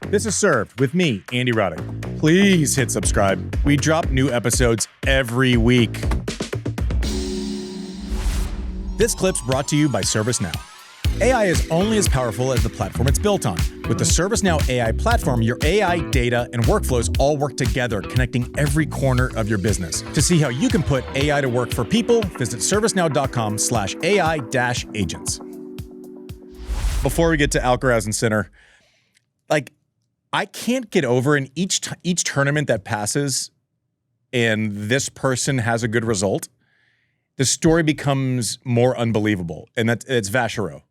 This is Served with me, Andy Roddick. Please hit subscribe. We drop new episodes every week. This clip's brought to you by ServiceNow. AI is only as powerful as the platform it's built on. With the ServiceNow AI platform, your AI, data, and workflows all work together, connecting every corner of your business. To see how you can put AI to work for people, visit servicenow.com/AI-agents. Before we get to Alcaraz and Sinner, I can't get over in each tournament that passes and this person has a good result, the story becomes more unbelievable. And it's Vacherot,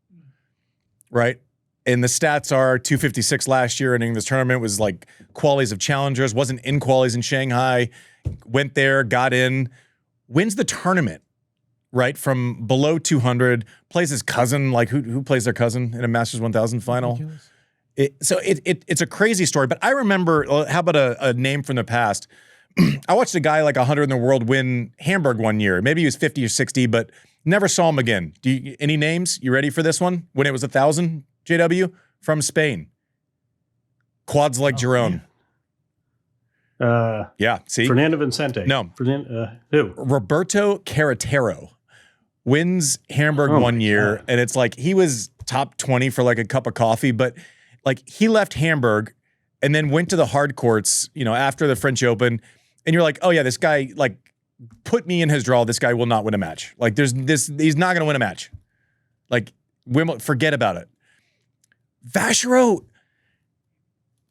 right? And the stats are 256 last year, and in this tournament was like qualies of challengers, wasn't in qualies in Shanghai, went there, got in, wins the tournament, right? From below 200, plays his cousin, like who plays their cousin in a Masters 1000 final? It's a crazy story, but I remember, how about a name from the past? I watched a guy like 100 in the world win Hamburg one year. Maybe he was 50 or 60, but never saw him again. Any names? You ready for this one? When it was 1,000, JW? From Spain. Quads like Giron. Yeah, see? Fernando Vicente. No. Who? Roberto Carretero wins Hamburg one year, and it's like he was top 20 for like a cup of coffee, but like he left Hamburg and then went to the hard courts, after the French Open, and you're like, oh yeah, this guy, like, put me in his draw. This guy will not win a match. Like, he's not going to win a match. Like, forget about it. Vacherot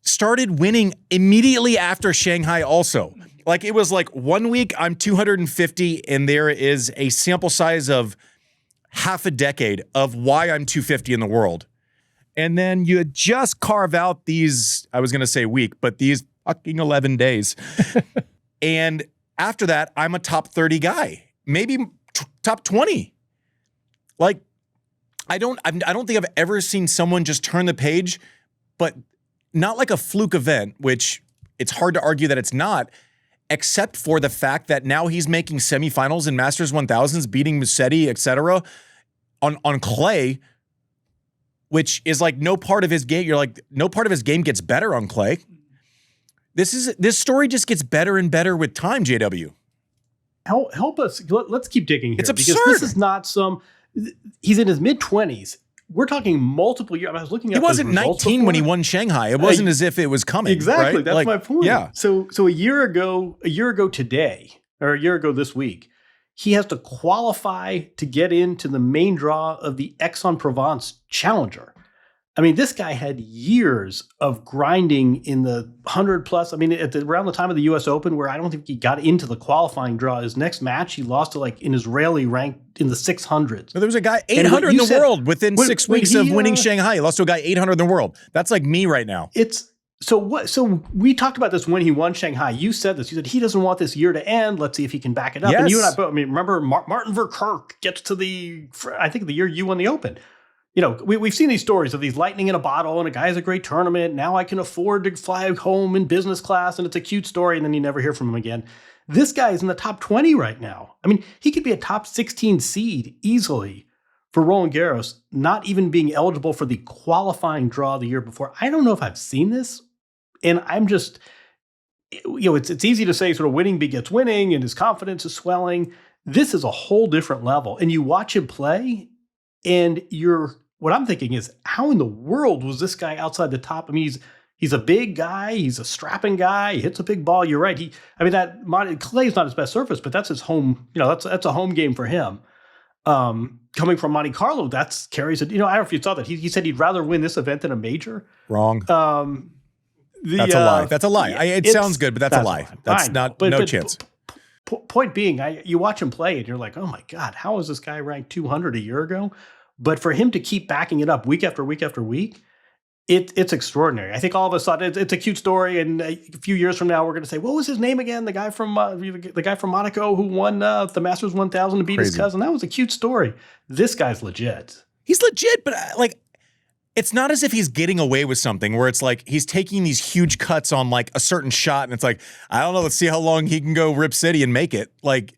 started winning immediately after Shanghai also. Like, it was like 1 week I'm 250 and there is a sample size of half a decade of why I'm 250 in the world. And then you just carve out these, I was going to say week, but these fucking 11 days. And after that, I'm a top 30 guy, maybe top 20. Like, I don't think I've ever seen someone just turn the page, but not like a fluke event, which it's hard to argue that it's not, except for the fact that now he's making semifinals in Masters 1000s, beating Musetti, etc. on clay, which is like no part of his game. You're like, no part of his game gets better on clay. This story just gets better and better with time, JW. Help us. Let's keep digging here. It's absurd. Because this is not he's in his mid-20s. We're talking multiple years. I was looking at He wasn't 19 when he won Shanghai. It wasn't as if it was coming. Exactly. Right? That's my point. Yeah. So a year ago today, or a year ago this week, he has to qualify to get into the main draw of the Aix-en-Provence Challenger. I mean, this guy had years of grinding in the 100 plus. I mean, around the time of the U.S. Open, where I don't think he got into the qualifying draw. His next match, he lost to like an Israeli ranked in the 600s. So there was a guy 800 in the world within 6 weeks of winning Shanghai. He lost to a guy 800 in the world. That's like me right now. So we talked about this when he won Shanghai. You said this. You said he doesn't want this year to end. Let's see if he can back it up. Yes. And you and I remember Martin Verkerk gets to I think the year you won the Open. We've seen these stories of these lightning in a bottle, and a guy has a great tournament. Now I can afford to fly home in business class, and it's a cute story, and then you never hear from him again. This guy is in the top 20 right now. I mean, he could be a top 16 seed easily for Roland Garros, not even being eligible for the qualifying draw the year before. I don't know if I've seen this, and I'm just, it's easy to say sort of winning begets winning, and his confidence is swelling. This is a whole different level, and you watch him play, and what I'm thinking is, how in the world was this guy outside the top? I mean, he's a big guy. He's a strapping guy. He hits a big ball. You're right. Clay is not his best surface, but that's his home. That's a home game for him. Coming from Monte Carlo, that carries it. I don't know if you saw that. He said he'd rather win this event than a major. Wrong. That's a lie. That's a lie. It sounds good, but that's a lie. That's no chance. Point being, you watch him play and you're like, oh my God, how is this guy ranked 200 a year ago? But for him to keep backing it up week after week after week, it's extraordinary. I think all of a sudden it's a cute story, and a few years from now we're going to say, what was his name again? The guy from Monaco who won the Masters 1000 and beat his cousin. That was a cute story. This guy's legit. He's legit, but it's not as if he's getting away with something where it's like he's taking these huge cuts on like a certain shot, and it's like, I don't know, let's see how long he can go Rip City and make it. Like,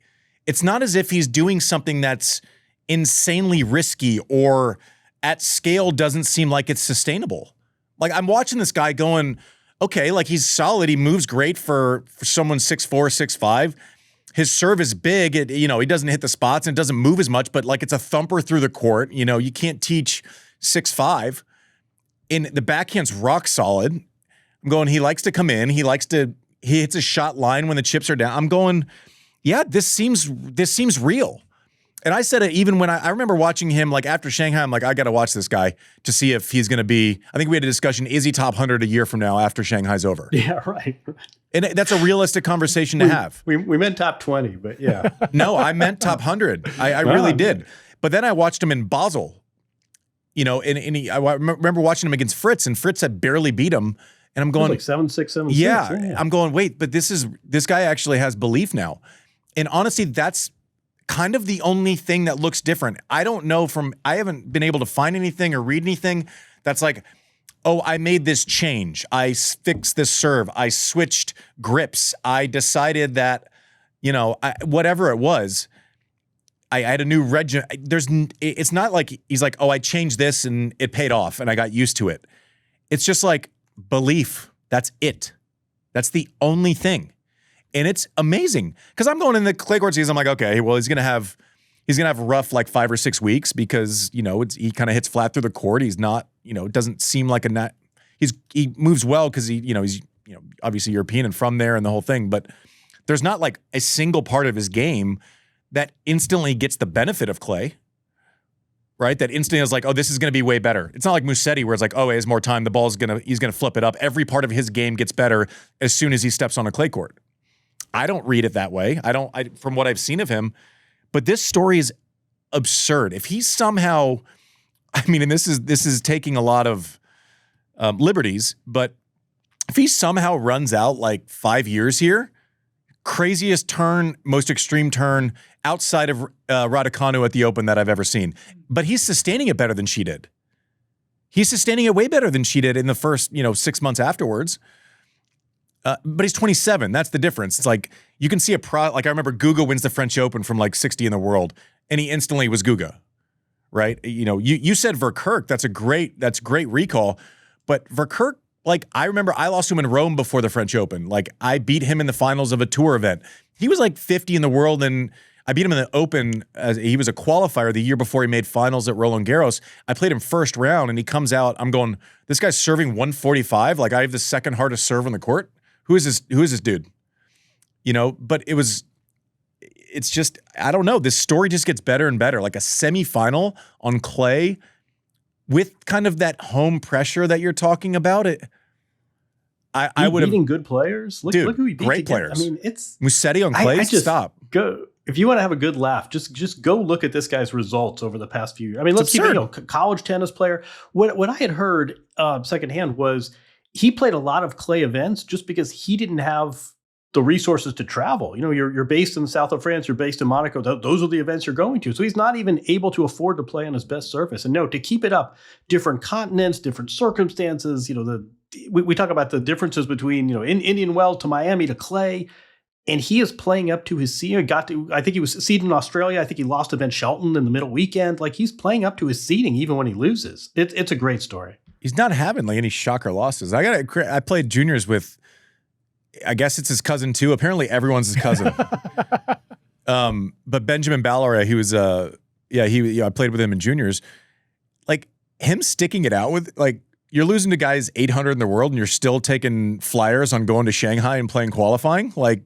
it's not as if he's doing something that's insanely risky or at scale doesn't seem like it's sustainable. Like, I'm watching this guy going, okay, like he's solid. He moves great for someone 6'4", 6'5". His serve is big. He doesn't hit the spots and it doesn't move as much, but like it's a thumper through the court. You can't teach 6'5". And the backhand's rock solid. I'm going, he likes to come in. He hits a shot line when the chips are down. I'm going, yeah, this seems real. And I said it even when I remember watching him, like after Shanghai, I'm like, I got to watch this guy to see if he's going to be, I think we had a discussion, is he top 100 a year from now after Shanghai's over? Yeah, right. And that's a realistic conversation to have. We meant top 20, but yeah. No, I meant top 100. I really did. But then I watched him in Basel, and I remember watching him against Fritz, and Fritz had barely beat him. And I'm going, like 7-6, 7-6. Yeah. I'm going, wait, but this guy actually has belief now. And honestly, that's kind of the only thing that looks different. I haven't been able to find anything or read anything that's like, oh, I made this change. I fixed this serve. I switched grips. I decided that, whatever it was, I had a new regiment. It's not like he's like, oh, I changed this and it paid off and I got used to it. It's just like belief. That's it. That's the only thing. And it's amazing because I'm going in the clay court season. I'm like, okay, well, he's gonna have rough like 5 or 6 weeks because he kind of hits flat through the court. He's not, it doesn't seem like he moves well because he's obviously European and from there and the whole thing. But there's not like a single part of his game that instantly gets the benefit of clay, right? That instantly is like, oh, this is going to be way better. It's not like Musetti where it's like, oh, he has more time. The he's gonna flip it up. Every part of his game gets better as soon as he steps on a clay court. I don't read it that way. From what I've seen of him, but this story is absurd. If he somehow, and this is taking a lot of liberties, but if he somehow runs out like 5 years here, craziest turn, most extreme turn outside of Raducanu at the Open that I've ever seen. But he's sustaining it better than she did. He's sustaining it way better than she did in the first 6 months afterwards. But he's 27. That's the difference. It's like you can see like I remember Guga wins the French Open from like 60 in the world, and he instantly was Guga, right? You said Verkerk. That's great recall. But Verkerk, like I remember I lost to him in Rome before the French Open. Like I beat him in the finals of a tour event. He was like 50 in the world, and I beat him in the Open. He was a qualifier the year before he made finals at Roland Garros. I played him first round, and he comes out. I'm going, this guy's serving 145. Like I have the second hardest serve on the court. Who is this dude? But it's just, I don't know. This story just gets better and better. Like a semifinal on clay with kind of that home pressure that you're talking about. I would have beating good players. Look who he beat. Great players. It's Musetti on clay. Stop. Go if you want to have a good laugh. Just go look at this guy's results over the past few years. Let's keep it. College tennis player. What I had heard secondhand was he played a lot of clay events just because he didn't have the resources to travel. You're based in the south of France, you're based in Monaco. Those are the events you're going to. So he's not even able to afford to play on his best surface. And no, to keep it up, different continents, different circumstances, we talk about the differences between, in Indian Wells to Miami to clay. And he is playing up to his seeding. I think he was seeded in Australia. I think he lost to Ben Shelton in the middle weekend. Like he's playing up to his seeding even when he loses. It's a great story. He's not having like any shocker losses. I played juniors with, I guess it's his cousin too. Apparently everyone's his cousin. But Benjamin Balleray, he was, I played with him in juniors. Like him sticking it out with, like you're losing to guys 800 in the world and you're still taking flyers on going to Shanghai and playing qualifying. Like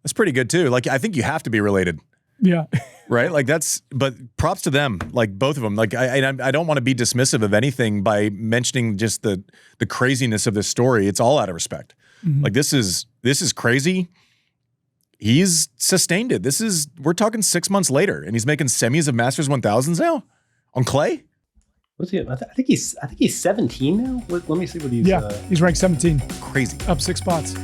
that's pretty good too. Like I think you have to be related. Yeah. Right? Like but props to them, like both of them. Like I don't want to be dismissive of anything by mentioning just the craziness of this story. It's all out of respect. Mm-hmm. Like this is crazy. He's sustained it. We're talking 6 months later and he's making semis of Masters 1000s now on clay. What's he? I think he's 17 now. Let me see what he's. Yeah, he's ranked 17. Crazy. Up 6 spots.